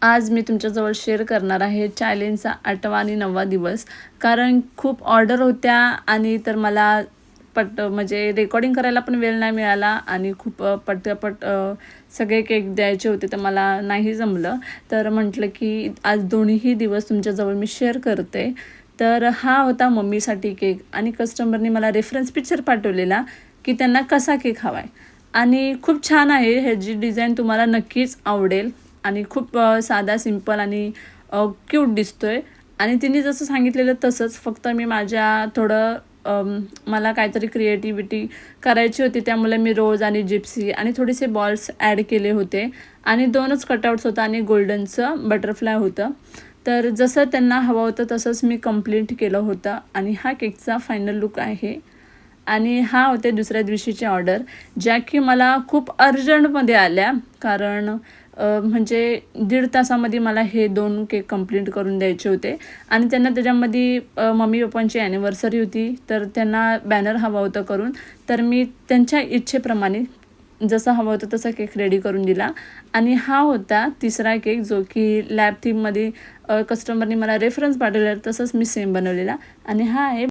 आज मी तुमच्याजवळ शेअर करणार आहे चॅलेंजचा 8वा आणि 9वा दिवस. कारण खूप ऑर्डर होत्या आणि तर मला म्हणजे रेकॉर्डिंग करायला पण वेळ नाही मिळाला आणि खूप पटापट सगळे केक द्यायचे होते तर मला नाही जमलं. तर म्हटलं की आज दोन्हीही दिवस तुमच्याजवळ मी शेअर करते. तर हा होता मम्मीसाठी केक आणि कस्टमरने मला रेफरन्स पिक्चर पाठवलेला की त्यांना कसा केक हवा आहे आणि खूप छान आहे. ह्याची डिझाईन तुम्हाला नक्कीच आवडेल आणि खूप साधा सिंपल आणि क्यूट दिसतोय आणि तिने जसं सांगितलेलं तसंच, फक्त मी माझ्या थोडं मला काहीतरी क्रिएटिव्हिटी करायची होती त्यामुळे मी रोज आणि जिप्सी आणि थोडेसे बॉल्स ॲड केले होते आणि 2च कटआउट्स होतं आणि गोल्डनचं बटरफ्लाय होतं. तर जसं त्यांना हवं होतं तसंच मी कंप्लीट केलं होतं आणि हा केकचा फायनल लुक आहे. आणि हा होते दुसऱ्या दिवशीची ऑर्डर, ज्या की मला खूप अर्जंटमध्ये आल्या. कारण म्हणजे 1.5 तासामध्ये मला हे 2 केक कंप्लीट करून द्यायचे होते आणि त्यांना त्याच्यामध्ये मम्मी पप्पांची ॲनिव्हर्सरी होती तर त्यांना बॅनर हवा होता करून. तर मी त्यांच्या इच्छेप्रमाणे जसं हवं होतं तसा केक रेडी करून दिला आणि हा होता तिसरा केक जो की लॅब थीममध्ये कस्टमरने मला रेफरन्स पाठवलेला तसंच मी सेम बनवलेला आणि हा आहे